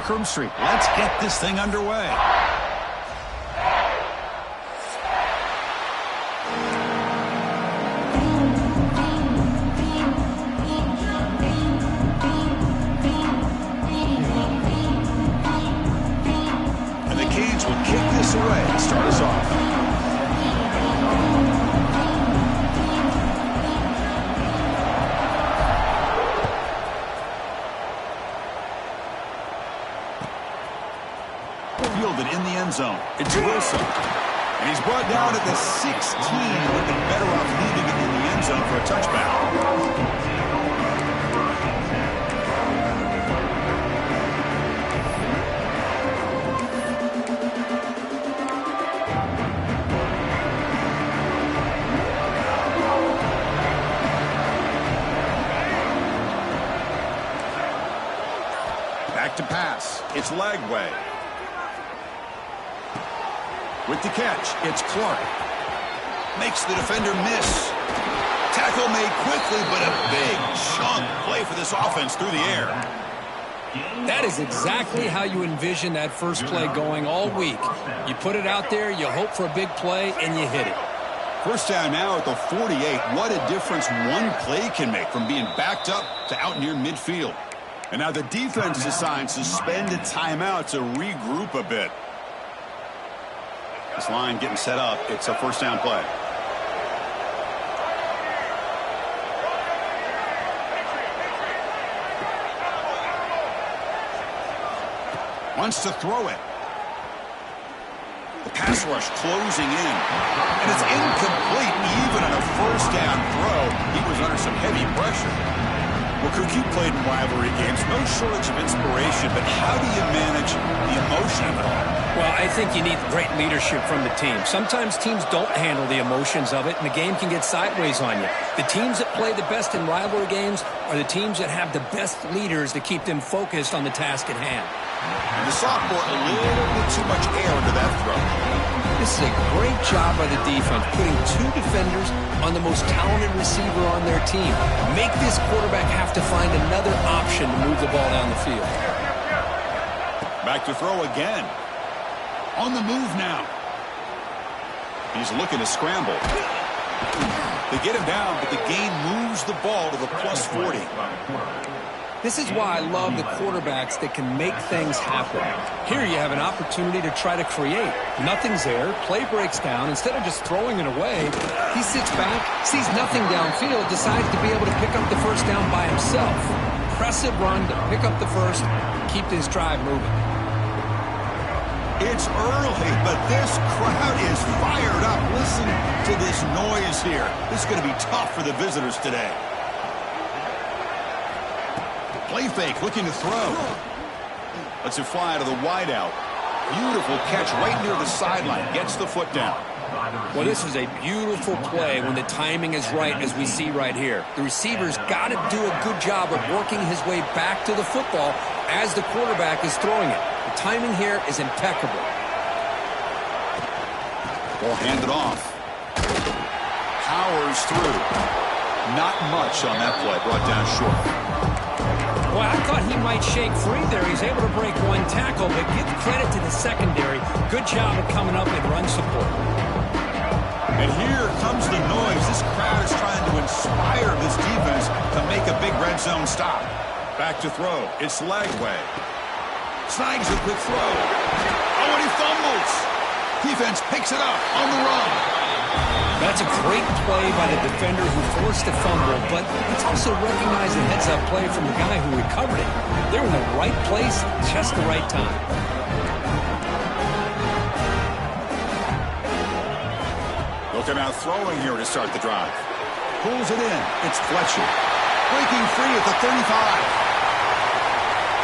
Macroom Street. Let's get this thing underway. And the Canes will kick this away to start us off. Fielded in the end zone. It's Wilson. And he's brought down at the 16. Would be better off leaving it in the end zone for a touchback. Back to pass. It's Lagway. With the catch, it's Clark. Makes the defender miss. Tackle made quickly, but a big chunk play for this offense through the air. That is exactly how you envision that first play going all week. You put it out there, you hope for a big play, and you hit it. First down now at the 48. What a difference one play can make from being backed up to out near midfield. And now the defense is assigned suspended timeout to regroup a bit. This line getting set up. It's a first down play. Wants to throw it. The pass rush closing in. And it's incomplete even on a first down throw. He was under some heavy pressure. Well, Cook, you played in rivalry games. No shortage of inspiration, but how do you manage the emotion of it all? Well, I think you need great leadership from the team. Sometimes teams don't handle the emotions of it, and the game can get sideways on you. The teams that play the best in rivalry games are the teams that have the best leaders to keep them focused on the task at hand. And the sophomore, a little bit too much air into that throw. This is a great job by the defense, putting two defenders on the most talented receiver on their team. Make this quarterback have to find another option to move the ball down the field. Back to throw again. On the move now. He's looking to scramble. They get him down, but the gain moves the ball to the plus 40. This is why I love the quarterbacks that can make things happen. Here you have an opportunity to try to create. Nothing's there. Play breaks down. Instead of just throwing it away, he sits back, sees nothing downfield, decides to be able to pick up the first down by himself. Impressive run to pick up the first, keep this drive moving. It's early, but this crowd is fired up. Listen to this noise here. This is going to be tough for the visitors today. Play fake, looking to throw. Lets it fly to the wideout. Beautiful catch right near the sideline. Gets the foot down. Well, this is a beautiful play when the timing is right, as we see right here. The receiver's got to do a good job of working his way back to the football as the quarterback is throwing it. The timing here is impeccable. Ball handed off. Powers through. Not much on that play. Brought down short. Well, I thought he might shake free there. He's able to break one tackle, but give credit to the secondary. Good job of coming up and run support. And here comes the noise. This crowd is trying to inspire this defense to make a big red zone stop. Back to throw. It's Lagway. Snags a quick throw. Oh, and he fumbles. Defense picks it up on the run. That's a great play by the defender who forced the fumble, but it's also recognized a heads-up play from the guy who recovered it. They're in the right place, just the right time. Looking out throwing here to start the drive. Pulls it in. It's Fletcher. Breaking free at the 35.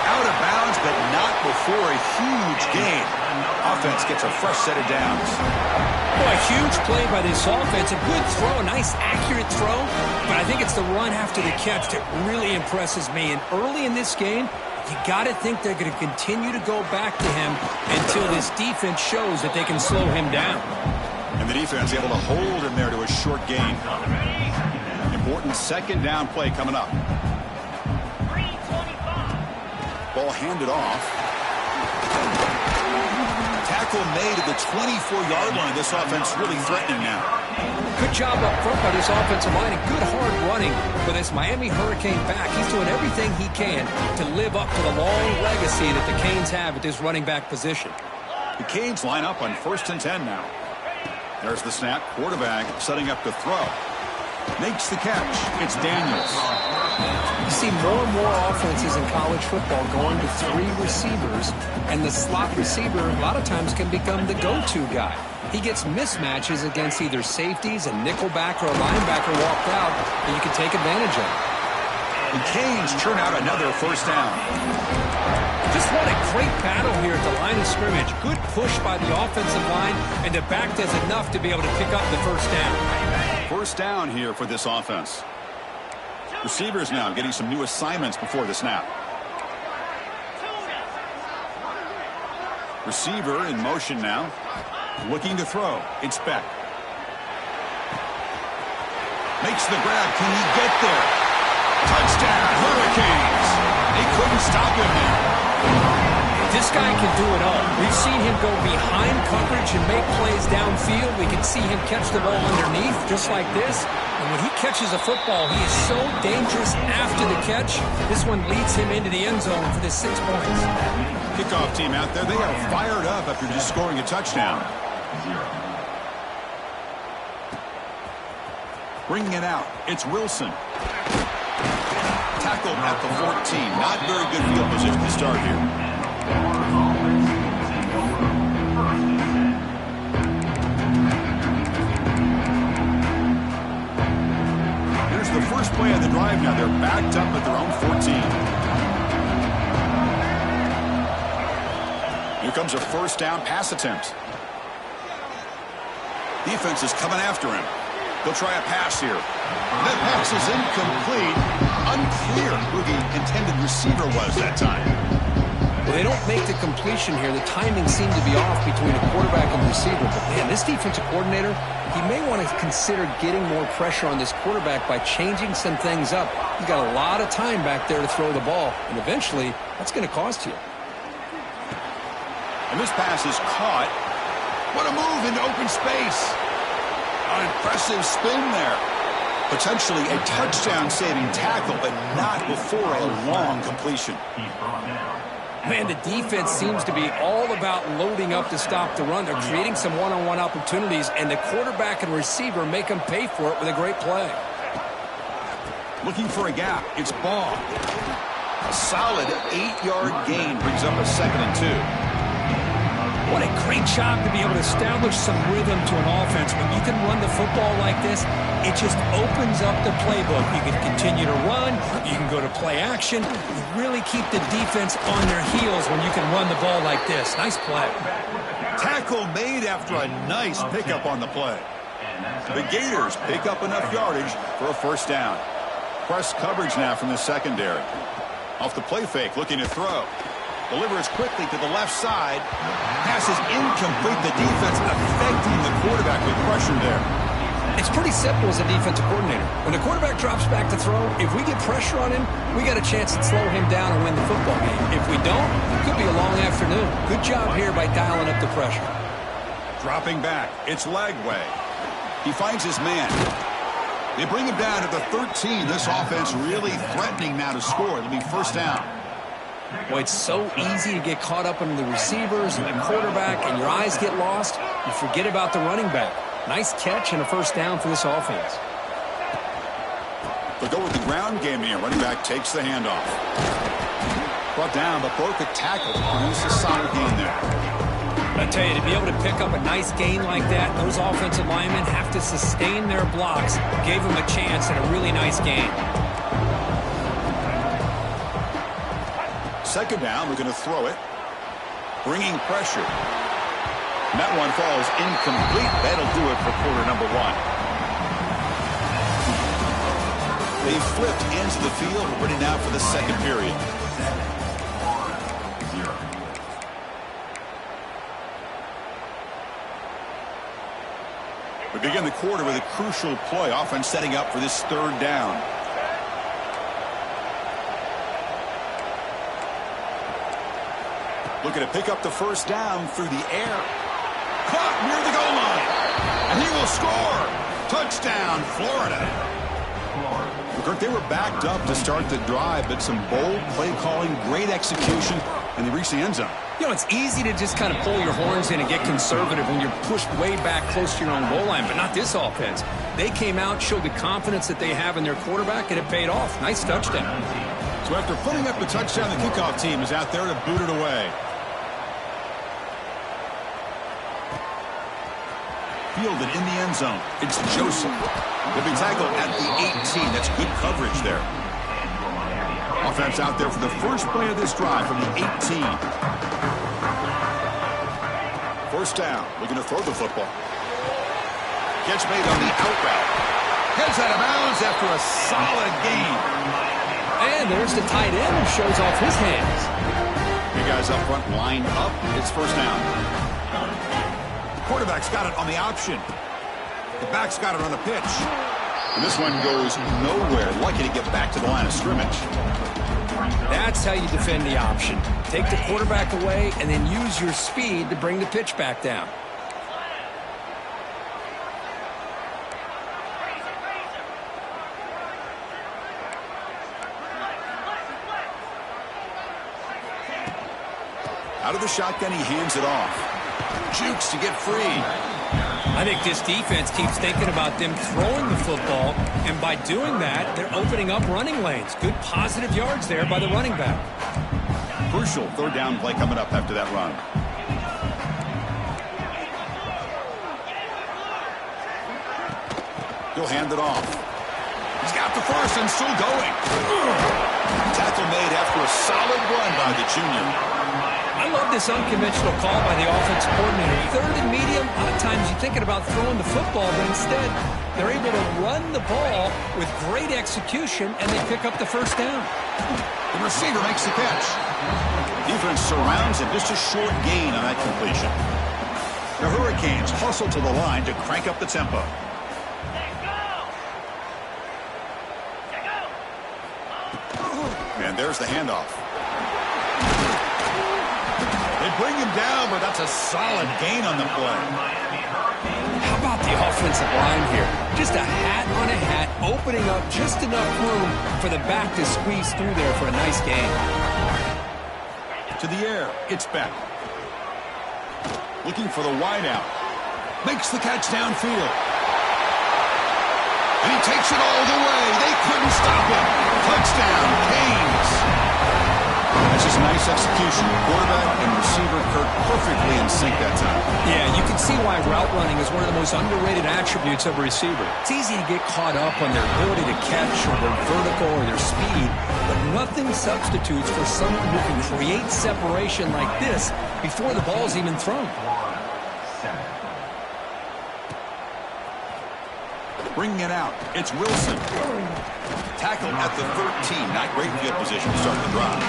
Out of bounds, but not before a huge gain. Offense gets a fresh set of downs. Boy, a huge play by this offense. A good throw, a nice, accurate throw. But I think it's the run after the catch that really impresses me. And early in this game, you got to think they're going to continue to go back to him until this defense shows that they can slow him down. And the defense able to hold him there to a short gain. Important second down play coming up. Ball handed off. Tackle made at the 24-yard line. This offense really threatening now. Good job up front by this offensive line and good hard running for this Miami Hurricane back. He's doing everything he can to live up to the long legacy that the Canes have at this running back position. The Canes line up on 1st and 10 now. There's the snap. Quarterback setting up to throw. Makes the catch. It's Daniels. You see more and more offenses in college football going to 3 receivers, and the slot receiver a lot of times can become the go-to guy. He gets mismatches against either safeties, a nickelback, or a linebacker walked out that you can take advantage of. The Canes churn out another 1st down. Just what a great battle here at the line of scrimmage. Good push by the offensive line, and the back does enough to be able to pick up the 1st down. 1st down here for this offense. Receivers now getting some new assignments before the snap. Receiver in motion now. Looking to throw. It's Beck. Makes the grab. Can he get there? Touchdown, Hurricanes. They couldn't stop him there. This guy can do it all. We've seen him go behind coverage and make plays downfield. We can see him catch the ball underneath just like this. And when he catches a football, he is so dangerous after the catch. This one leads him into the end zone for the 6 points. Kickoff team out there. They are fired up after just scoring a touchdown. Bringing it out. It's Wilson. Tackled at the 14. Not very good field position to start here. Here's the first play of the drive now. They're backed up at their own 14. Here comes a 1st down pass attempt. Defense is coming after him. He'll try a pass here. That pass is incomplete. Unclear who the intended receiver was that time. Well, they don't make the completion here. The timing seemed to be off between a quarterback and receiver. But, man, this defensive coordinator, he may want to consider getting more pressure on this quarterback by changing some things up. He's got a lot of time back there to throw the ball, and eventually that's going to cost you. And this pass is caught. What a move into open space. An impressive spin there. Potentially a touchdown-saving tackle, but not before a long completion. Man, the defense seems to be all about loading up to stop the run. They're creating some one-on-one opportunities, and the quarterback and receiver make them pay for it with a great play. Looking for a gap. It's Ball. A solid 8-yard gain brings up a 2nd and 2. What a great job to be able to establish some rhythm to an offense. When you can run the football like this, it just opens up the playbook. You can continue to run. You can go to play action. You really keep the defense on their heels when you can run the ball like this. Nice play. Tackle made after a nice pickup on the play. The Gators pick up enough yardage for a 1st down. Press coverage now from the secondary. Off the play fake, looking to throw. Delivers quickly to the left side. Pass is incomplete. The defense affecting the quarterback with pressure there. It's pretty simple as a defensive coordinator. When the quarterback drops back to throw, if we get pressure on him, we got a chance to slow him down and win the football game. If we don't, it could be a long afternoon. Good job here by dialing up the pressure. Dropping back. It's Lagway. He finds his man. They bring him down to the 13. This offense really threatening now to score. It'll be 1st down. Boy, it's so easy to get caught up in the receivers and the quarterback, and your eyes get lost. You forget about the running back. Nice catch and a 1st down for this offense. They'll go with the ground game here. Running back takes the handoff. Brought down, but broke a tackle. It's a solid gain there. I tell you, to be able to pick up a nice gain like that, those offensive linemen have to sustain their blocks. Gave them a chance and a really nice gain. 2nd down, we're going to throw it. Bringing pressure. And that one falls incomplete. That'll do it for quarter number 1. They flipped ends of the field. We're ready now for the 2nd period. We begin the quarter with a crucial play. Offense setting up for this 3rd down. Looking to pick up the first down through the air. Caught near the goal line. And he will score. Touchdown, Florida. Kirk, they were backed up to start the drive, but some bold play calling, great execution, and they reached the end zone. You know, it's easy to just kind of pull your horns in and get conservative when you're pushed way back close to your own goal line, but not this offense. They came out, showed the confidence that they have in their quarterback, and it paid off. Nice touchdown. So after putting up the touchdown, the kickoff team is out there to boot it away. Fielded in the end zone. It's Joseph. He'll be tackled at the 18. That's good coverage there. Offense out there for the first play of this drive from the 18. First down. Looking to throw the football. Catch made on the out route. Heads out of bounds after a solid gain. And there's the tight end who shows off his hands. You guys up front lined up. It's first down. Quarterback's got it on the option. The back's got it on the pitch. And this one goes nowhere. Lucky to get back to the line of scrimmage. That's how you defend the option. Take the quarterback away and then use your speed to bring the pitch back down. Out of the shotgun, he hands it off. Jukes to get free. I think this defense keeps thinking about them throwing the football, and by doing that, they're opening up running lanes. Good positive yards there by the running back. Crucial third down play coming up after that run. He'll hand it off. He's got the first and still going. Tackle made after a solid run by the junior. I love this unconventional call by the offense coordinator. Third and medium, a lot of times you're thinking about throwing the football, but instead they're able to run the ball with great execution, and they pick up the first down. The receiver makes the catch. Defense surrounds him, just a short gain on that completion. The Hurricanes hustle to the line to crank up the tempo. And there's the handoff. They bring him down, but that's a solid gain on the play. How about the offensive line here? Just a hat on a hat, opening up just enough room for the back to squeeze through there for a nice gain. To the air, it's Beck. Looking for the wideout. Makes the catch downfield. And he takes it all the way. They couldn't stop him. Touchdown, Canes. That's just nice execution. Quarterback and receiver Kirk perfectly in sync that time. Yeah, you can see why route running is one of the most underrated attributes of a receiver. It's easy to get caught up on their ability to catch or their vertical or their speed, but nothing substitutes for someone who can create separation like this before the ball's even thrown. Bringing it out, it's Wilson. Tackled at the 13. Not great field position to start the drive.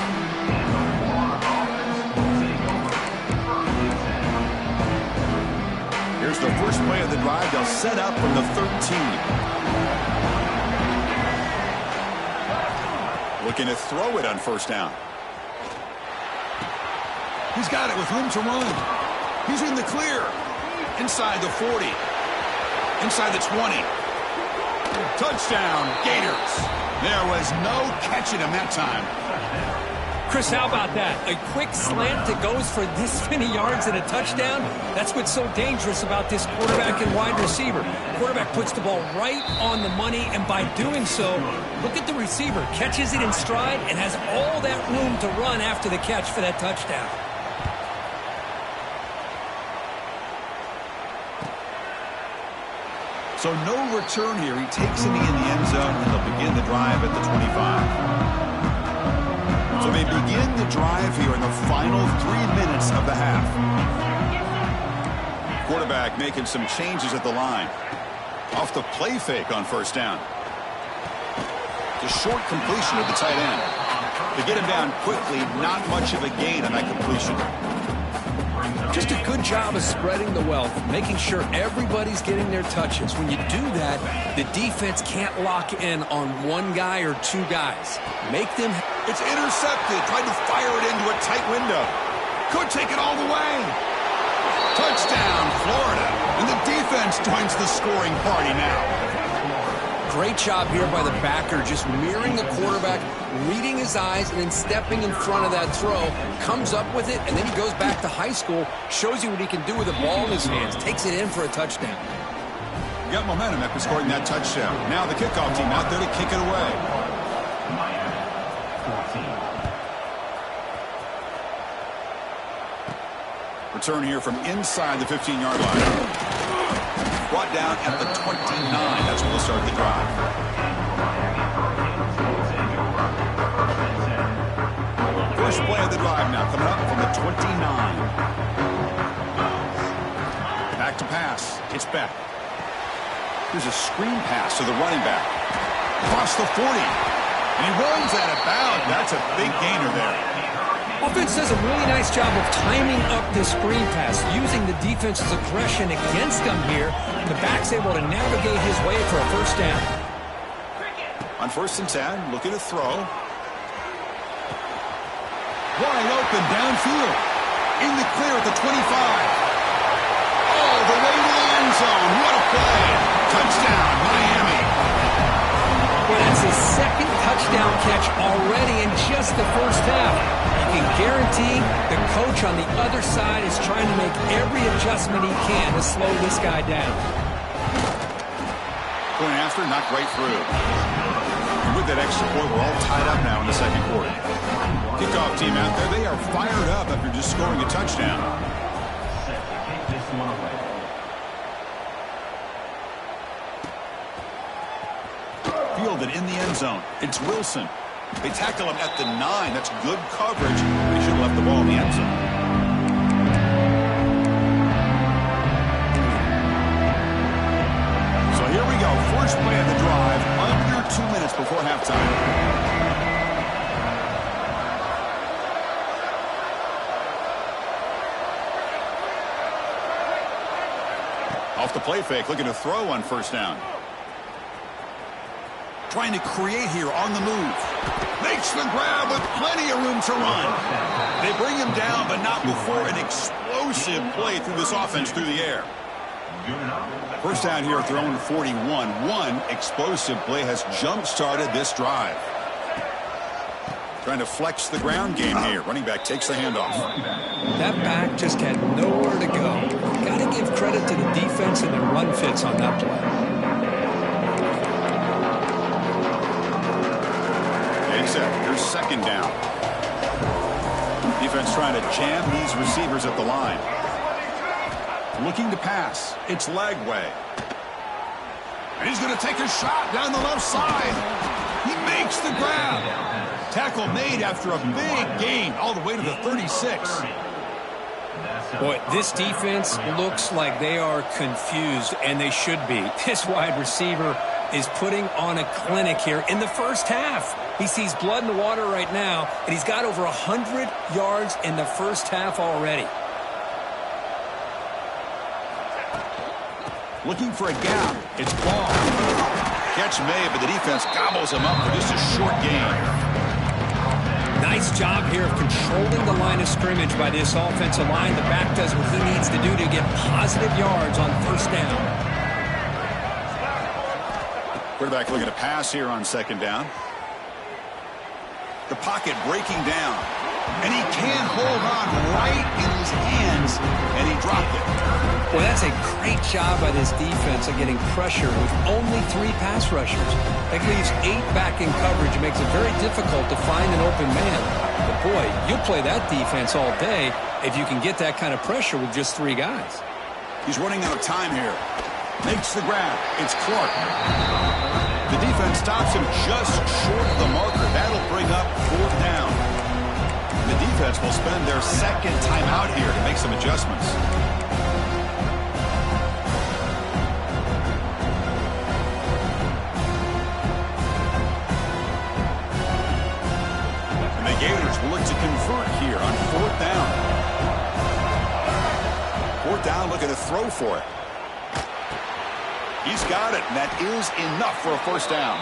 Here's the first play of the drive. They'll set up from the 13. Looking to throw it on first down. He's got it with room to run. He's in the clear. Inside the 40. Inside the 20. Touchdown, Gators. There was no catching him that time. Chris, how about that? A quick slant that goes for this many yards and a touchdown? That's what's so dangerous about this quarterback and wide receiver. Quarterback puts the ball right on the money, and by doing so, look at the receiver. Catches it in stride and has all that room to run after the catch for that touchdown. So no return here. He takes it in the end zone, and they'll begin the drive at the 25. So they begin the drive here in the final 3 minutes of the half. Quarterback making some changes at the line. Off the play fake on first down. The short completion of the tight end. To get him down quickly, not much of a gain on that completion. Just a good job of spreading the wealth, making sure everybody's getting their touches. When you do that, the defense can't lock in on one guy or two guys. Make them... It's intercepted. Tried to fire it into a tight window. Could take it all the way. Touchdown, Florida. And the defense joins the scoring party now. Great job here by the backer, just mirroring the quarterback, reading his eyes, and then stepping in front of that throw. Comes up with it, and then he goes back to high school, shows you what he can do with the ball in his hands, takes it in for a touchdown. You got momentum after scoring that touchdown. Now the kickoff team out there to kick it away. Return here from inside the 15-yard line. Brought down at the 29. That's where we'll start the drive. First play of the drive now coming up from the 29. Back to pass. It's back. Here's a screen pass to the running back. Across the 40. And he runs out of bounds. That's a big gainer there. Offense does a really nice job of timing up this screen pass, using the defense's aggression against them here. The back's able to navigate his way for a first down. On 1st and 10, looking to throw. Wide open downfield. In the clear at the 25. All the way to the end zone. What a play. Touchdown, Miami. Well, that's his second touchdown catch already in just the first half. You can guarantee the coach on the other side is trying to make every adjustment he can to slow this guy down. Going after, not right through. And with that extra point, we're all tied up now in the second quarter. Kickoff team out there, they are fired up after just scoring a touchdown. Fielded in the end zone. It's Wilson. They tackle him at the 9. That's good coverage. They should have left the ball in the end zone. So here we go. First play of the drive. Under 2 minutes before halftime. Off the play fake. Looking to throw on first down. Trying to create here on the move. Makes the grab with plenty of room to run. They bring him down, but not before an explosive play through this offense through the air. First down here at their own 41. One explosive play has jump-started this drive. Trying to flex the ground game here. Running back takes the handoff. That back just had nowhere to go. Got to give credit to the defense and the run fits on that play. Here's second down. Defense trying to jam these receivers at the line. Looking to pass. It's Lagway. And he's going to take a shot down the left side. He makes the grab. Tackle made after a big gain all the way to the 36. Boy, this defense looks like they are confused, and they should be. This wide receiver is putting on a clinic here in the first half. He sees blood in the water right now, and he's got over 100 yards in the first half already. Looking for a gap. It's Ball. Catch made, but the defense gobbles him up for just a short gain. Nice job here of controlling the line of scrimmage by this offensive line. The back does what he needs to do to get positive yards on first down. Quarterback looking to pass here on second down. The pocket breaking down. And he can't hold on right in his hands, and he dropped it. Well, that's a great job by this defense of getting pressure with only 3 pass rushers. That leaves 8 back in coverage. It makes it very difficult to find an open man. But, boy, you'll play that defense all day if you can get that kind of pressure with just 3 guys. He's running out of time here. Makes the grab. It's Clark. The defense stops him just short of the marker. That'll bring up 4th down. The defense will spend their second timeout here to make some adjustments. And the Gators will look to convert here on 4th down. 4th down, looking to throw for it. He's got it, and that is enough for a first down.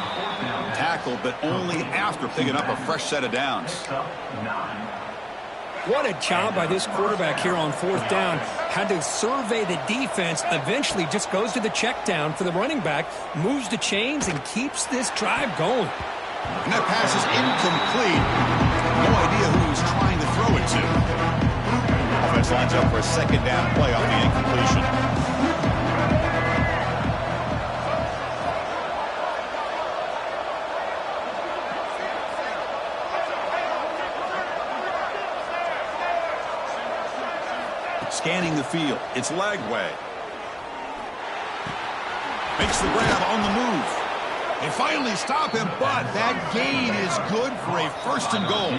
Tackled, but only after picking up a fresh set of downs. What a job by this quarterback here on fourth down. Had to survey the defense, eventually just goes to the check down for the running back, moves the chains, and keeps this drive going. And that pass is incomplete. No idea who he's trying to throw it to. Offense lines up for a second down play off the incompletion. Scanning the field. It's Lagway. Makes the grab on the move. They finally stop him, but that gain is good for a first and goal.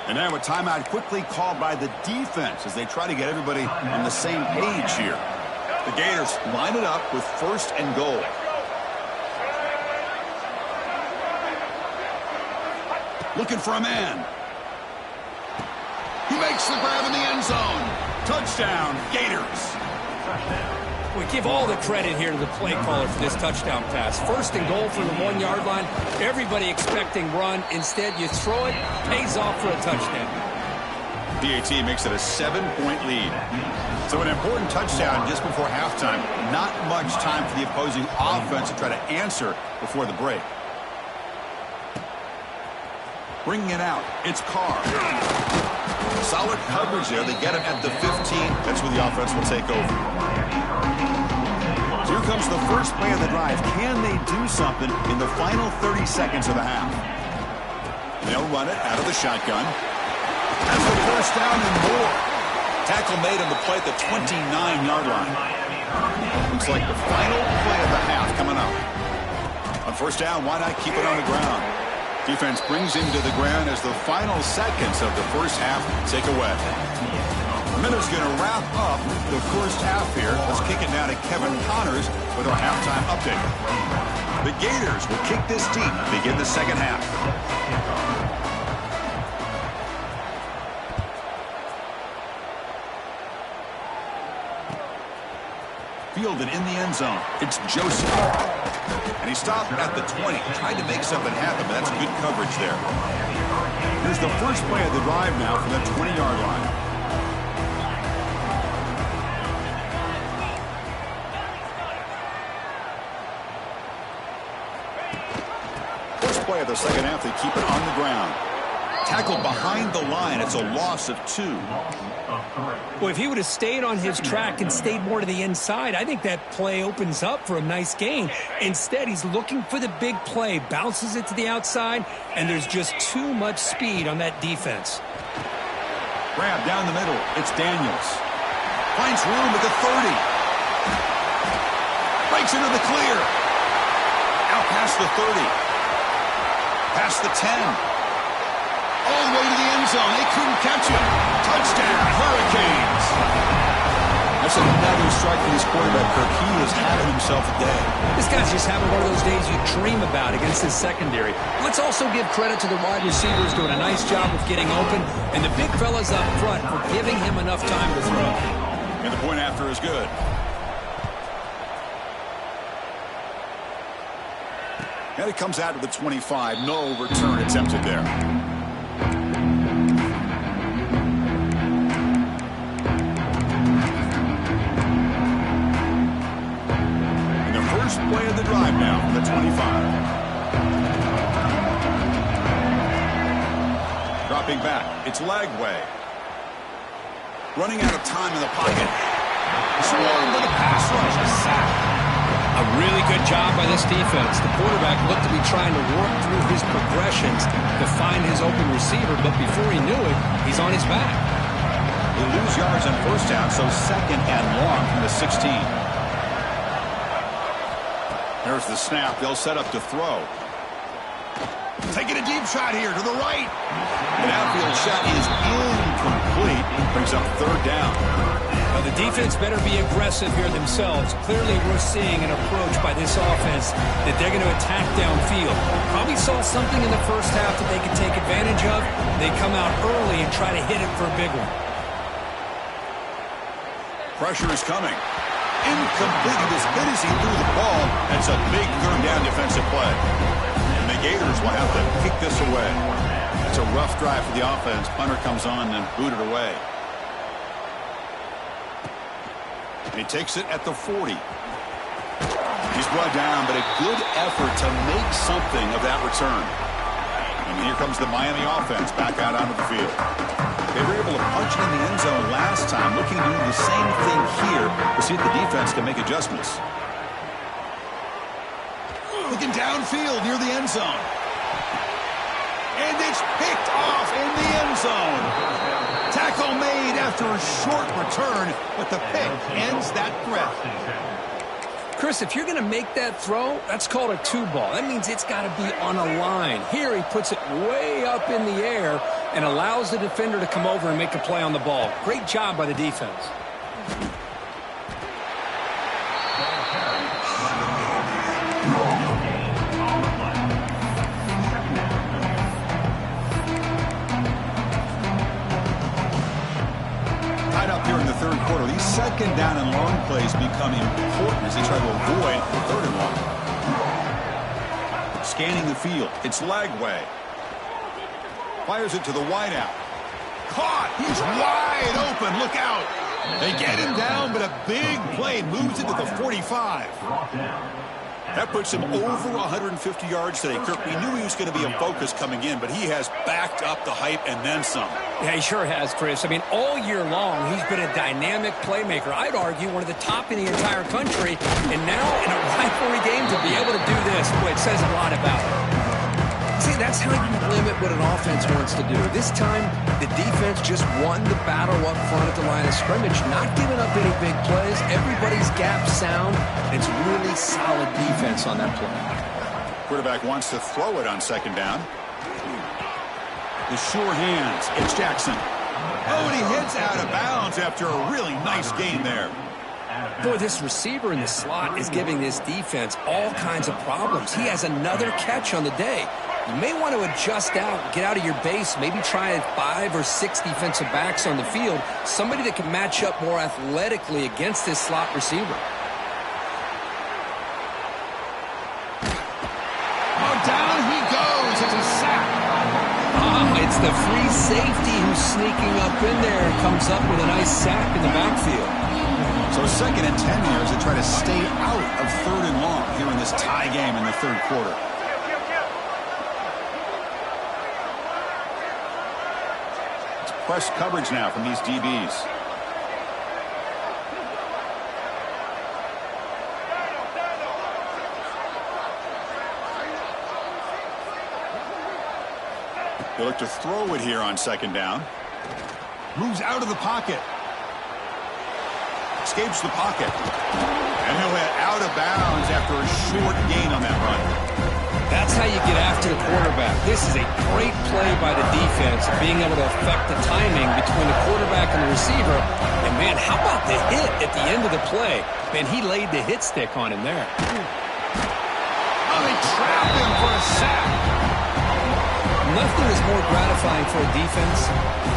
And now a timeout quickly called by the defense as they try to get everybody on the same page here. The Gators line it up with first and goal. Looking for a man. He makes the grab in the end zone. Touchdown, Gators. We give all the credit here to the play caller for this touchdown pass. First and goal from the 1 yard line. Everybody expecting run. Instead, you throw it, pays off for a touchdown. PAT makes it a 7-point lead. So an important touchdown just before halftime. Not much time for the opposing offense to try to answer before the break. Bringing it out, it's Carr. Solid coverage there. They get him at the 15. That's where the offense will take over. So here comes the first play of the drive. Can they do something in the final 30 seconds of the half? They'll run it out of the shotgun. That's the first down and more. Tackle made on the play at the 29-yard line. Looks like the final play of the half coming up. On first down, why not keep it on the ground? Defense brings him to the ground as the final seconds of the first half tick away. Miller's going to wrap up the first half here. Let's kick it now to Kevin Connors with our halftime update. The Gators will kick this deep to begin the second half. Fielded in the end zone. It's Joseph. And he stopped at the 20. Tried to make something happen, but that's good coverage there. Here's the first play of the drive now from the 20-yard line. First play of the second half, they keep it on the ground. Tackled behind the line. It's a loss of 2. Well, if he would have stayed on his track and stayed more to the inside, I think that play opens up for a nice gain. Instead, he's looking for the big play, bounces it to the outside, and there's just too much speed on that defense. Grab down the middle. It's Daniels. Finds room at the 30. Breaks into the clear. Out past the 30. Past the 10. All the way to the end zone. They couldn't catch him. Touchdown, Hurricanes. That's another strike for this quarterback, Kirk. He is having himself a day. This guy's just having one of those days you dream about against his secondary. Let's also give credit to the wide receivers doing a nice job of getting open, and the big fellas up front for giving him enough time to throw. And the point after is good. And it comes out to the 25. No return attempted there. Play of the drive now from the 25. Dropping back, it's Lagway. Running out of time in the pocket. Swarmed with a pass rush, a sack. A really good job by this defense. The quarterback looked to be trying to work through his progressions to find his open receiver, but before he knew it, he's on his back. They lose yards on first down, so second and long from the 16. There's the snap. They'll set up to throw. Taking a deep shot here to the right. An outfield shot is incomplete. Brings up third down. Well, the defense better be aggressive here themselves. Clearly, we're seeing an approach by this offense that they're going to attack downfield. Probably saw something in the first half that they could take advantage of. They come out early and try to hit it for a big one. Pressure is coming. Incomplete. As good as he threw the ball, that's a big third down defensive play. And the Gators will have to kick this away. It's a rough drive for the offense. Punter comes on and booted away. He takes it at the 40. He's brought down, but a good effort to make something of that return. And here comes the Miami offense back out onto the field. They were able to punch it in the end zone last time, looking to do the same thing here to see if the defense can make adjustments. Looking downfield near the end zone. And it's picked off in the end zone. Tackle made after a short return, but the pick ends that threat. Chris, if you're going to make that throw, that's called a two ball. That means it's got to be on a line. Here he puts it way up in the air and allows the defender to come over and make a play on the ball. Great job by the defense. Tied up here in the third quarter. These second down and long plays become important as they try to avoid third and long. Scanning the field. It's Lagway. Fires it to the wideout. Caught. He's wide open. Look out. They get him down, but a big play moves it to the 45. That puts him over 150 yards today. Kirk, we knew he was going to be a focus coming in, but he has backed up the hype and then some. Yeah, he sure has, Chris. I mean, all year long, he's been a dynamic playmaker. I'd argue one of the top in the entire country. And now, in a rivalry game, to be able to do this, boy, it says a lot about it. See, that's how you limit what an offense wants to do. This time, the defense just won the battle up front at the line of scrimmage, not giving up any big plays. Everybody's gap sound. It's really solid defense on that play. Quarterback wants to throw it on second down. The sure hands. It's Jackson. Oh, and he hits out of bounds after a really nice gain there. Boy, this receiver in the slot is giving this defense all kinds of problems. He has another catch on the day. You may want to adjust out, get out of your base, maybe try 5 or 6 defensive backs on the field, somebody that can match up more athletically against this slot receiver. Oh, down he goes. It's a sack. Oh, it's the free safety who's sneaking up in there and comes up with a nice sack in the backfield. So 2nd and 10 here as they try to stay out of third and long here in this tie game in the third quarter. Press coverage now from these DBs. They look to throw it here on second down. Moves out of the pocket. Escapes the pocket. And he'll head out of bounds after a short gain on that run. That's how you get after the quarterback. This is a great play by the defense, being able to affect the timing between the quarterback and the receiver. And, man, how about the hit at the end of the play? Man, he laid the hit stick on him there. Oh, they trapped him for a sack. Nothing is more gratifying for a defense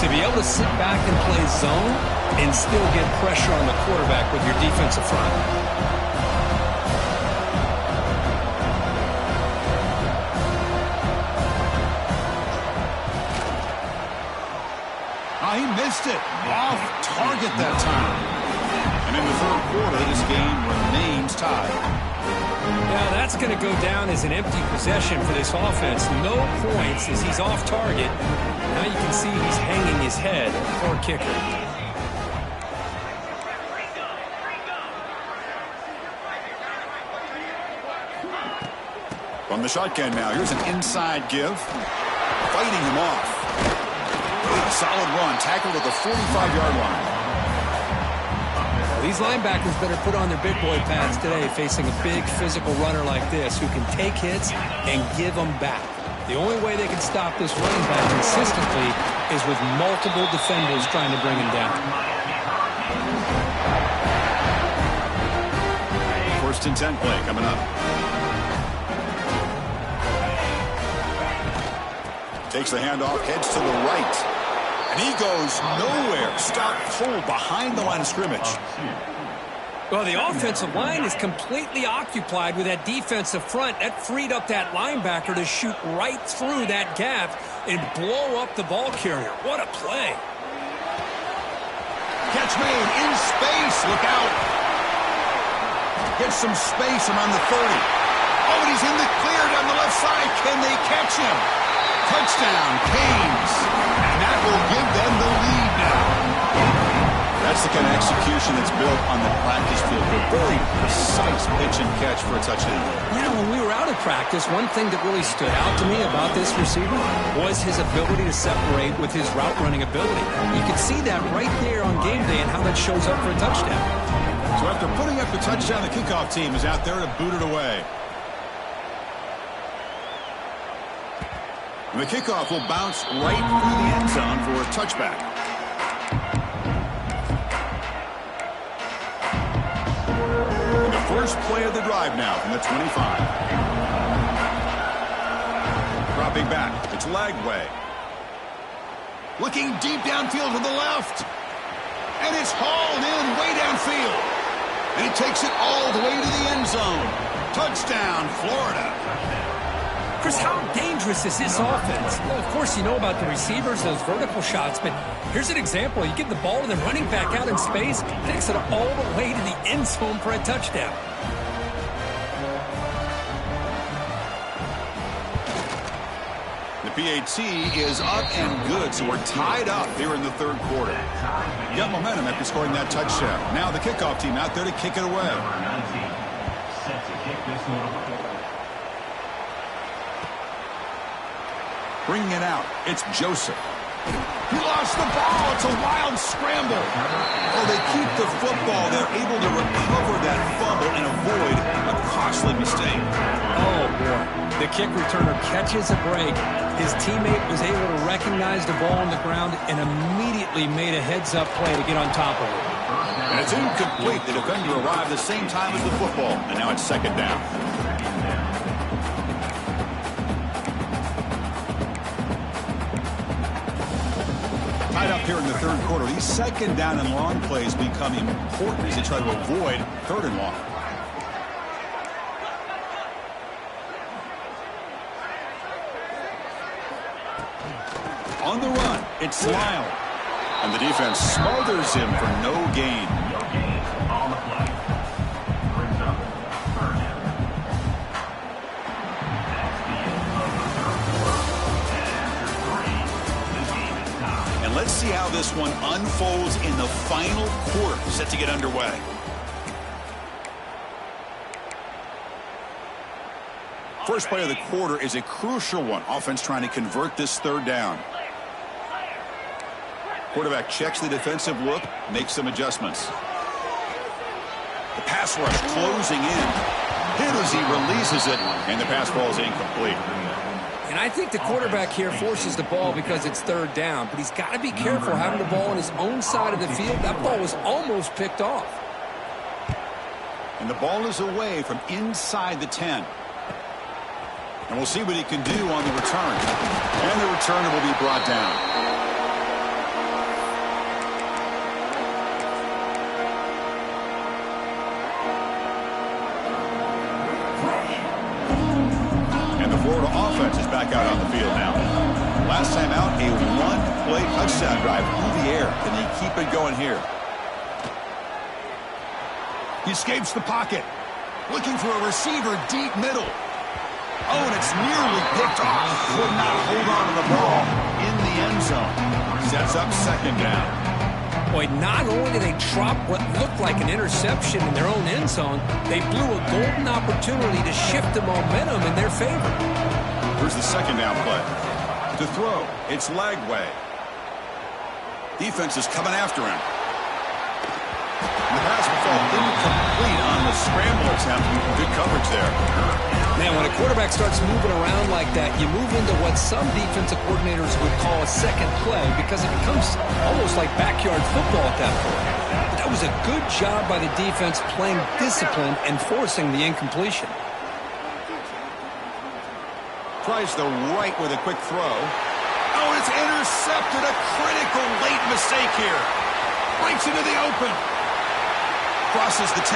to be able to sit back and play zone and still get pressure on the quarterback with your defensive front. He missed it. Off target that time. And in the third quarter, this game remains tied. Yeah, that's going to go down as an empty possession for this offense. No points as he's off target. Now you can see he's hanging his head for a kicker. From the shotgun now, here's an inside give. Fighting him off. A solid run, tackled at the 45-yard line. These linebackers better put on their big boy pads today facing a big physical runner like this who can take hits and give them back. The only way they can stop this running back consistently is with multiple defenders trying to bring him down. 1st and 10 play coming up. Takes the handoff, heads to the right. And he goes nowhere. Stop full behind the line of scrimmage. Well, the offensive line is completely occupied with that defensive front. That freed up that linebacker to shoot right through that gap and blow up the ball carrier. What a play. Catch made in space. Look out. Gets some space around the 30. Oh, and he's in the clear down the left side. Can they catch him? Touchdown, Canes. And that will give them the lead now. That's the kind of execution that's built on the practice field. A very precise pitch and catch for a touchdown. Yeah, when we were out of practice, one thing that really stood out to me about this receiver was his ability to separate with his route running ability. You could see that right there on game day and how that shows up for a touchdown. So after putting up the touchdown, the kickoff team is out there to boot it away. And the kickoff will bounce right through the end zone for a touchback. First play of the drive now from the 25. Dropping back. It's Lagway. Looking deep downfield to the left. And it's hauled in way downfield. And he takes it all the way to the end zone. Touchdown, Florida. Chris, how dangerous is this offense? Well, of course, you know about the receivers, those vertical shots, but here's an example. You give the ball to the running back out in space, takes it all the way to the end zone for a touchdown. The PAT is up and good, so we're tied up here in the third quarter. Got momentum after scoring that touchdown. Now the kickoff team out there to kick it away. Bringing it out, it's Joseph. He lost the ball. It's a wild scramble. Oh, they keep the football. They're able to recover that fumble and avoid a costly mistake. Oh, boy. The kick returner catches a break. His teammate was able to recognize the ball on the ground and immediately made a heads-up play to get on top of it. And it's incomplete. The defender arrived the same time as the football, and now it's second down. Tied up here in the third quarter. These second down and long plays become important as they try to avoid third and long. On the run, it's Lyle. And the defense smothers him for no gain. Let's see how this one unfolds in the final quarter, set to get underway. First play of the quarter is a crucial one. Offense trying to convert this third down. Quarterback checks the defensive look, makes some adjustments. The pass rush closing in. Hit as he releases it, and the pass ball is incomplete. And I think the quarterback here forces the ball because it's third down, but he's got to be careful having the ball on his own side of the field. That ball was almost picked off. And the ball is away from inside the 10. And we'll see what he can do on the return. And the returner will be brought down. Florida offense is back out on the field now. Last time out, a one-play touchdown drive through the air. Can they keep it going here? He escapes the pocket. Looking for a receiver deep middle. Oh, and it's nearly picked off. Could not hold on to the ball in the end zone. Sets up second down. Boy, not only did they drop what looked like an interception in their own end zone, they blew a golden opportunity to shift the momentum in their favor. Here's the second down play. To throw, it's Lagway. Defense is coming after him. The pass will fall incomplete on the scramble attempt. Good coverage there. Man, when a quarterback starts moving around like that, you move into what some defensive coordinators would call a second play because it becomes almost like backyard football at that point. But that was a good job by the defense playing discipline and forcing the incompletion. Tries the right with a quick throw. Oh, it's intercepted. A critical late mistake here. Breaks into the open. crosses the 10.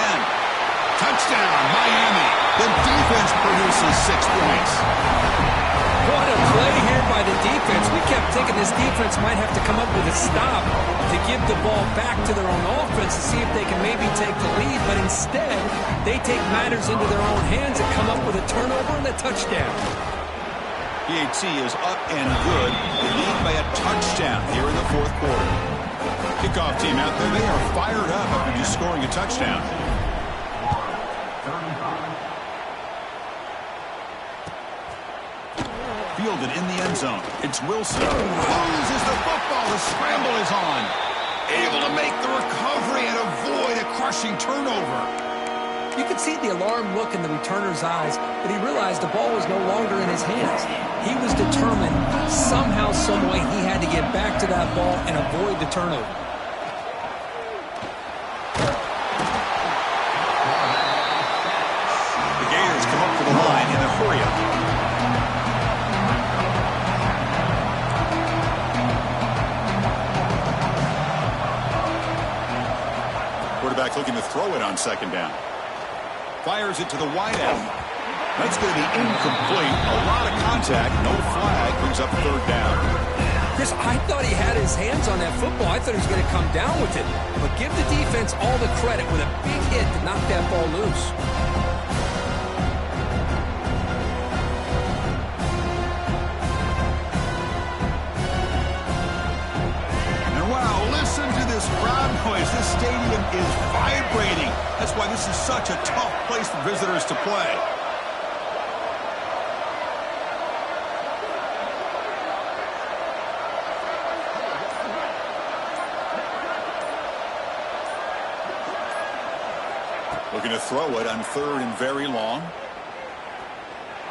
Touchdown, Miami. The defense produces 6 points. What a play here by the defense. We kept thinking this defense might have to come up with a stop to give the ball back to their own offense to see if they can maybe take the lead, but instead they take matters into their own hands and come up with a turnover and a touchdown. PAT is up and good. They lead by a touchdown here in the fourth quarter. Kickoff team out there, they are fired up after just scoring a touchdown. Fielded in the end zone. It's Wilson. Loses the football. The scramble is on. Able to make the recovery and avoid a crushing turnover. You could see the alarm look in the returner's eyes, but he realized the ball was no longer in his hands. He was determined somehow, some way he had to get back to that ball and avoid the turnover. The Gators come up to the line in a hurry-up. Quarterback looking to throw it on second down. Fires it to the wideout. That's going to be incomplete. A lot of contact. No flag. Brings up third down. Chris, I thought he had his hands on that football. I thought he was going to come down with it. But give the defense all the credit with a big hit to knock that ball loose. Listen to this crowd noise. This stadium is vibrating. That's why this is such a tough place for visitors to play. Looking to throw it on third and very long.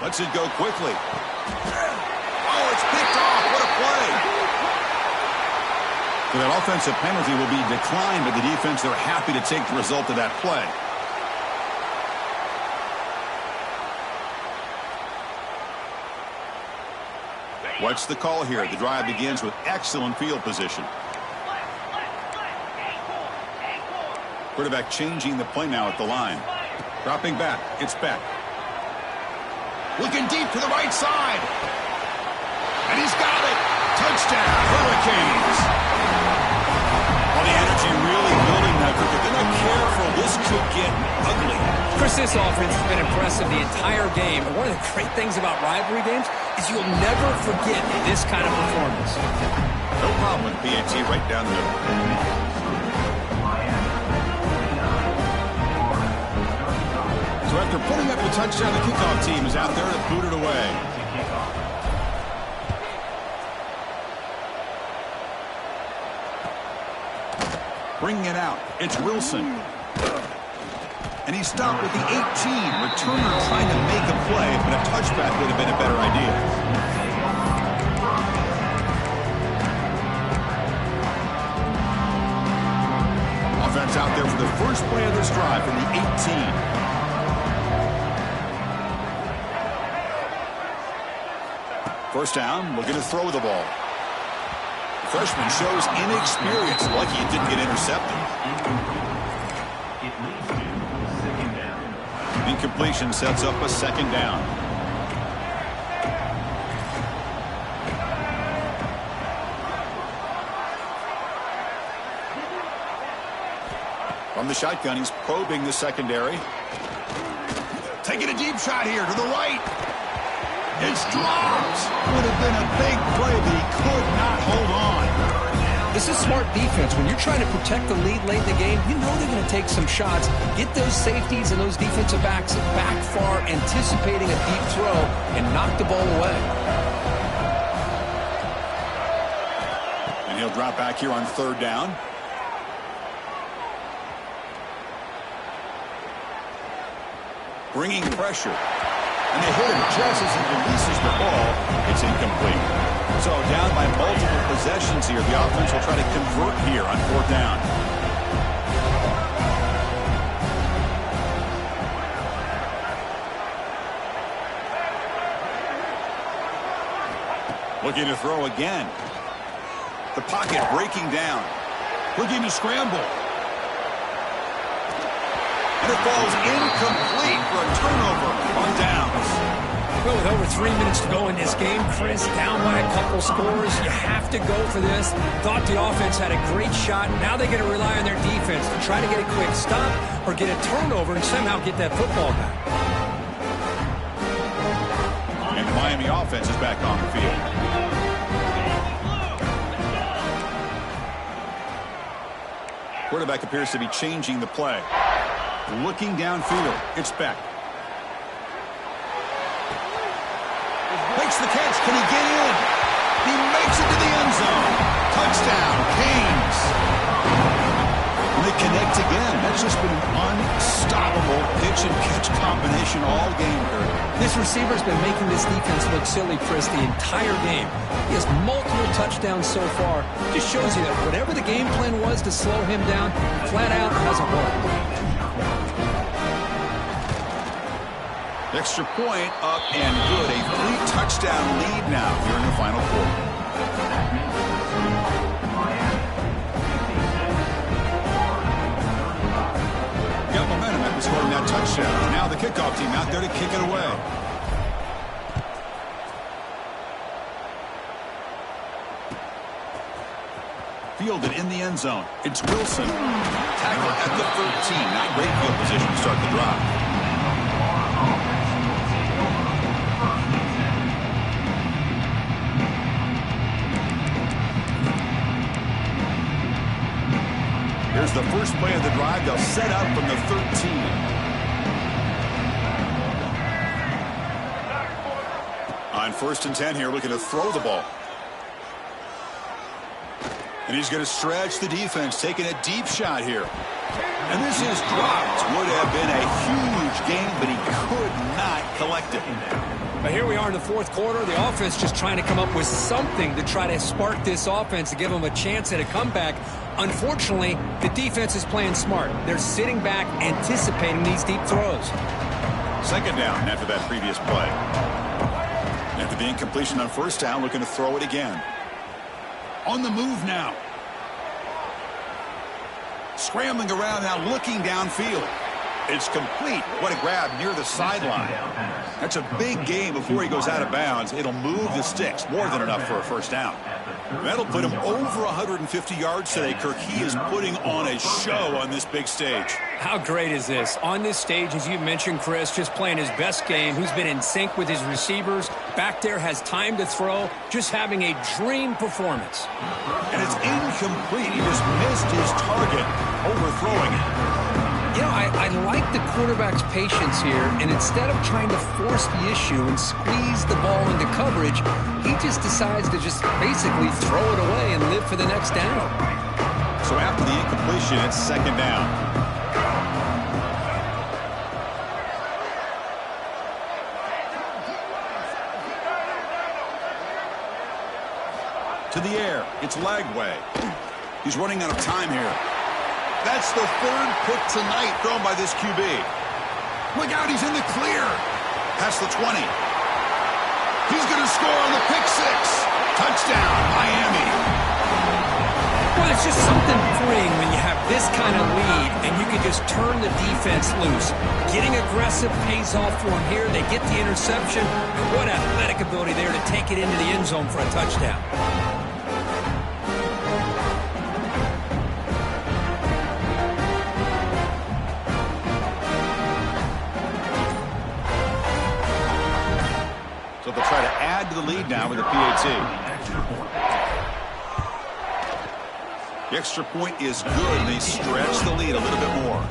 Lets it go quickly. Oh, it's picked off. What a play. So that offensive penalty will be declined by the defense. They're happy to take the result of that play. What's the call here? The drive begins with excellent field position. Quarterback changing the play now at the line. Dropping back. It's back. Looking deep to the right side. And he's got it. Touchdown, Hurricanes. All the energy really building that group. If they're not careful, this could get ugly. Chris, this offense has been impressive the entire game. And one of the great things about rivalry games is you'll never forget this kind of performance. No problem with PAT right down the middle. So after putting up the touchdown, the kickoff team is out there to boot it away. Bringing it out. It's Wilson. And he stopped with the 18. Returner trying to make a play, but a touchback would have been a better idea. Offense out there for the first play of this drive from the 18. First down, looking to throw the ball. Freshman shows inexperience. Lucky it didn't get intercepted. Incompletion sets up a second down. From the shotgun, he's probing the secondary. Taking a deep shot here to the right. It's dropped. Would have been a big play, but he could not hold on. This is smart defense. When you're trying to protect the lead late in the game, you know they're going to take some shots. Get those safeties and those defensive backs back far, anticipating a deep throw, and knock the ball away. And he'll drop back here on third down. Bringing pressure. And they hit him just as he releases the ball. It's incomplete. So down by multiple possessions here. The offense will try to convert here on fourth down. Looking to throw again. The pocket breaking down. Looking to scramble. And it falls incomplete for a turnover on downs. Well, with over 3 minutes to go in this game, Chris, down by a couple scores, you have to go for this. Thought the offense had a great shot. Now they're going to rely on their defense to try to get a quick stop or get a turnover and somehow get that football back. And the Miami offense is back on the field. Quarterback appears to be changing the play. Looking downfield, it's Beck. Makes the catch. Can he get in? He makes it to the end zone. Touchdown, Canes. And they connect again. That's just been an unstoppable pitch and catch combination all game, Kurt. This receiver's been making this defense look silly, Chris, the entire game. He has multiple touchdowns so far. Just shows you that whatever the game plan was to slow him down, flat out hasn't worked. Extra point up and good. A 3-touchdown lead now here in the final quarter. Got momentum after scoring that touchdown. Now the kickoff team out there to kick it away. Fielded in the end zone. It's Wilson. Tackle at the 13. Not great field position to start the drive. Here's the first play of the drive. They'll set up from the 13. On 1st and 10 here, looking to throw the ball. And he's going to stretch the defense, taking a deep shot here. And this is dropped. Would have been a huge game, but he could not collect it. But here we are in the fourth quarter. The offense just trying to come up with something to try to spark this offense to give them a chance at a comeback. Unfortunately, the defense is playing smart. They're sitting back, anticipating these deep throws. Second down after that previous play. After the incompletion on 1st down, looking to throw it again. On the move now. Scrambling around now, looking downfield. It's complete. What a grab near the sideline. That's a big game before he goes out of bounds. It'll move the sticks. More than enough for a 1st down. That'll put him over 150 yards today, Kirk. He is putting on a show on this big stage. How great is this? On this stage, as you mentioned, Chris, just playing his best game. Who's been in sync with his receivers. Back there, has time to throw. Just having a dream performance. And it's incomplete. He just missed his target, overthrowing it. You know, I like the quarterback's patience here, and instead of trying to force the issue and squeeze the ball into coverage, he just decides to just basically throw it away and live for the next down. So after the incompletion, it's 2nd down. To the air, it's Lagway. He's running out of time here. That's the 3rd pick tonight thrown by this QB. Look out, he's in the clear. Past the 20. He's going to score on the pick 6. Touchdown, Miami. Well, it's just something freeing when you have this kind of lead and you can just turn the defense loose. Getting aggressive pays off for them here. They get the interception. And what athletic ability there to take it into the end zone for a touchdown. So they'll try to add to the lead now with a PAT. The extra point is good, and they stretch the lead a little bit more.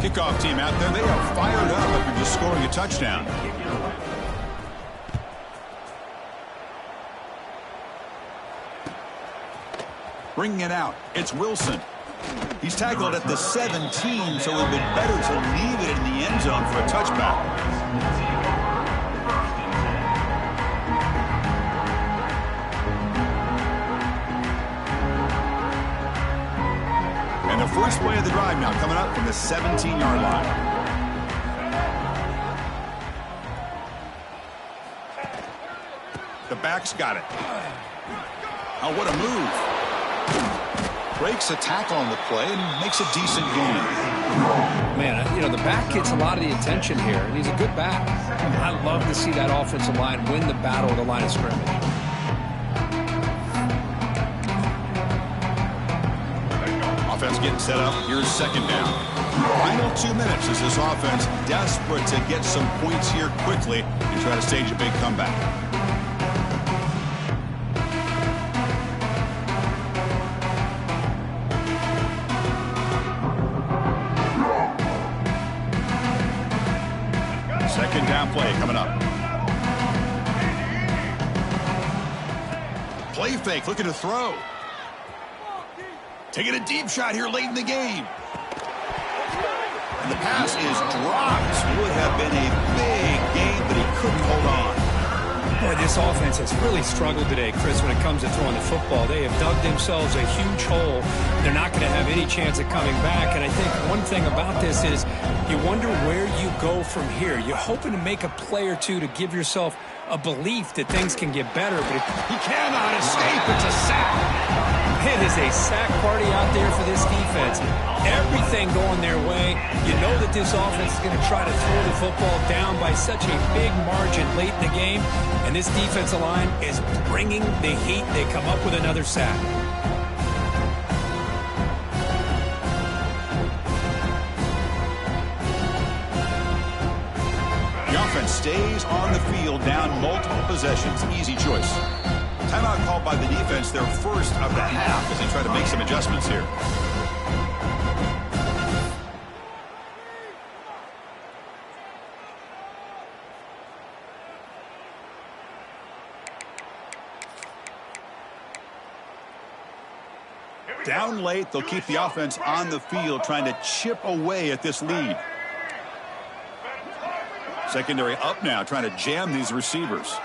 Kickoff team out there, they are fired up after just scoring a touchdown. Bringing it out, it's Wilson. He's tackled at the 17, so it would be better to leave it in the end zone for a touchback. And The first play of the drive now coming up from the 17-yard line. The back's got it. Oh, what a move. Breaks a tackle on the play and makes a decent gain. Man, you know, the back gets a lot of the attention here, and he's a good back. I love to see that offensive line win the battle at the line of scrimmage. Offense getting set up. Here's second down. Final 2 minutes as this offense desperate to get some points here quickly and try to stage a big comeback. Second down play coming up. Play fake, looking to throw. Taking a deep shot here late in the game. And the pass is dropped. Would have been a big game, but he couldn't hold on. Boy, this offense has really struggled today, Chris, when it comes to throwing the football. They have dug themselves a huge hole. They're not going to have any chance of coming back. And I think one thing about this is you wonder where you go from here. You're hoping to make a play or two to give yourself a belief that things can get better. But he cannot escape. It's a sack. It is a sack party out there for this defense. Everything going their way. You know that this offense is going to try to throw the football down by such a big margin late in the game. And this defensive line is bringing the heat. They come up with another sack. The offense stays on the field, down multiple possessions. Easy choice. Timeout called by the defense, their first of the half, as they try to make some adjustments here. Down late, they'll keep the offense on the field, trying to chip away at this lead. Secondary up now, trying to jam these receivers.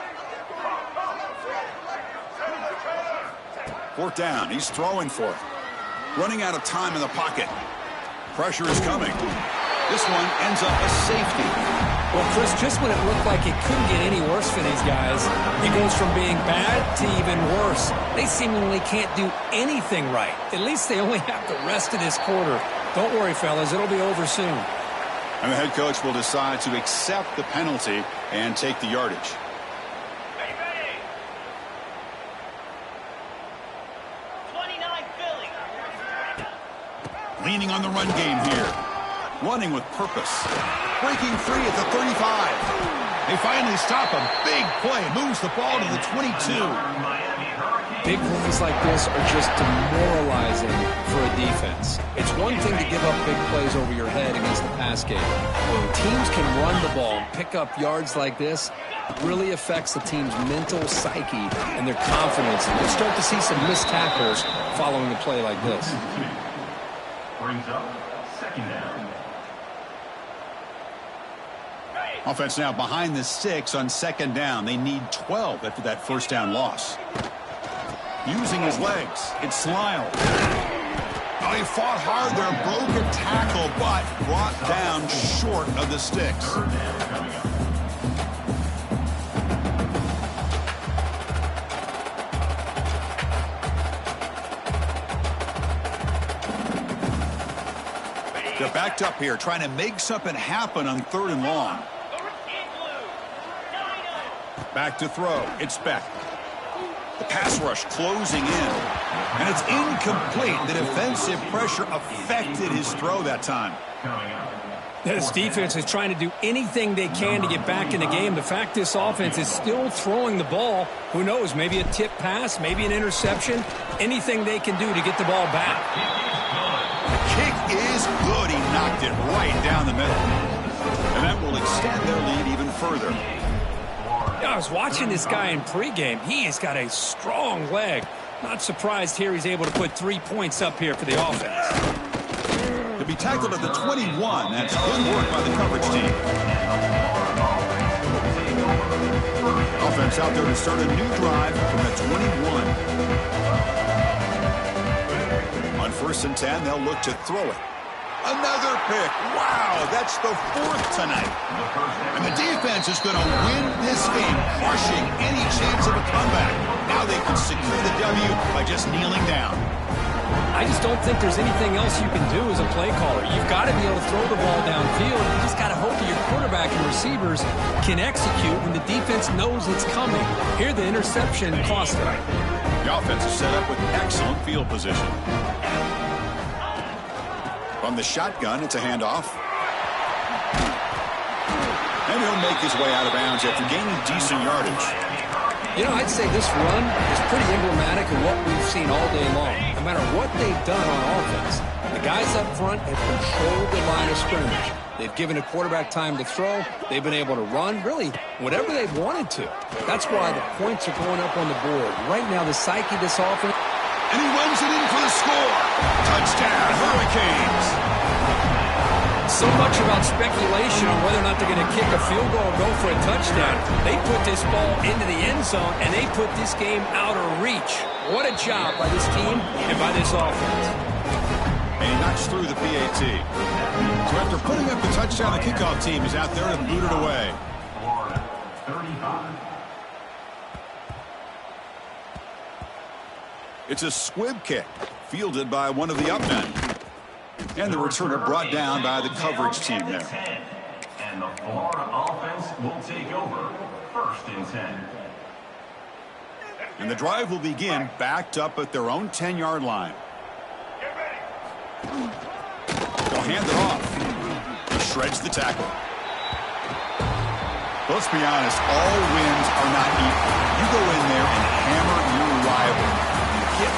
Fourth down, he's throwing for it. Running out of time in the pocket. Pressure is coming. This one ends up a safety. Well, Chris, just when it looked like it couldn't get any worse for these guys, it goes from being bad to even worse. They seemingly can't do anything right. At least they only have the rest of this quarter. Don't worry, fellas, it'll be over soon. And the head coach will decide to accept the penalty and take the yardage. Leaning on the run game here. Running with purpose. Breaking free at the 35. They finally stop him. Big play. Moves the ball to the 22. Big plays like this are just demoralizing for a defense. It's one thing to give up big plays over your head against the pass game. When teams can run the ball and pick up yards like this, it really affects the team's mental psyche and their confidence. And you'll start to see some missed tackles following a play like this. Brings up second down. Offense now behind the sticks on second down. They need 12 after that first down loss. Using his legs, it's Lyle. Oh, he fought hard there, broke a tackle, but brought down short of the sticks. They're backed up here, trying to make something happen on third and long. Back to throw. It's Beck. The pass rush closing in. And it's incomplete. The defensive pressure affected his throw that time. This defense is trying to do anything they can to get back in the game. The fact this offense is still throwing the ball, who knows, maybe a tip pass, maybe an interception, anything they can do to get the ball back. The kick is good. He knocked it right down the middle. And that will extend their lead even further. I was watching this guy in pregame. He has got a strong leg. Not surprised here he's able to put 3 points up here for the offense. To be tackled at the 21, that's good work by the coverage team. Offense out there to start a new drive from the 21. On first and 10. They'll look to throw it. Another pick. Wow, that's the 4th tonight. And the defense is going to win this game, crushing any chance of a comeback. Now they can secure the W by just kneeling down. I just don't think there's anything else you can do as a play caller. You've got to be able to throw the ball downfield. You just got to hope that your quarterback and receivers can execute when the defense knows it's coming. Here, the interception cost them. The offense is set up with excellent field position. From the shotgun, it's a handoff. And he'll make his way out of bounds after gaining decent yardage. You know, I'd say this run is pretty emblematic of what we've seen all day long. No matter what they've done on offense, the guys up front have controlled the line of scrimmage. They've given a quarterback time to throw. They've been able to run, really, whatever they've wanted to. That's why the points are going up on the board. Right now, the psyche of this offense. And he runs it in for the score. Touchdown, Hurricanes. So much about speculation on whether or not they're going to kick a field goal or go for a touchdown. They put this ball into the end zone, and they put this game out of reach. What a job by this team and by this offense. And he knocks through the PAT. So after putting up the touchdown, the kickoff team is out there to boot it away. Florida, 35. It's a squib kick, fielded by one of the up men. And the returner brought down by the coverage team there. And the Florida offense will take over 1st and 10. And the drive will begin backed up at their own 10-yard line. They'll hand it off. He shreds the tackle. Let's be honest, all wins are not equal. You go in there and hammer your rival. You get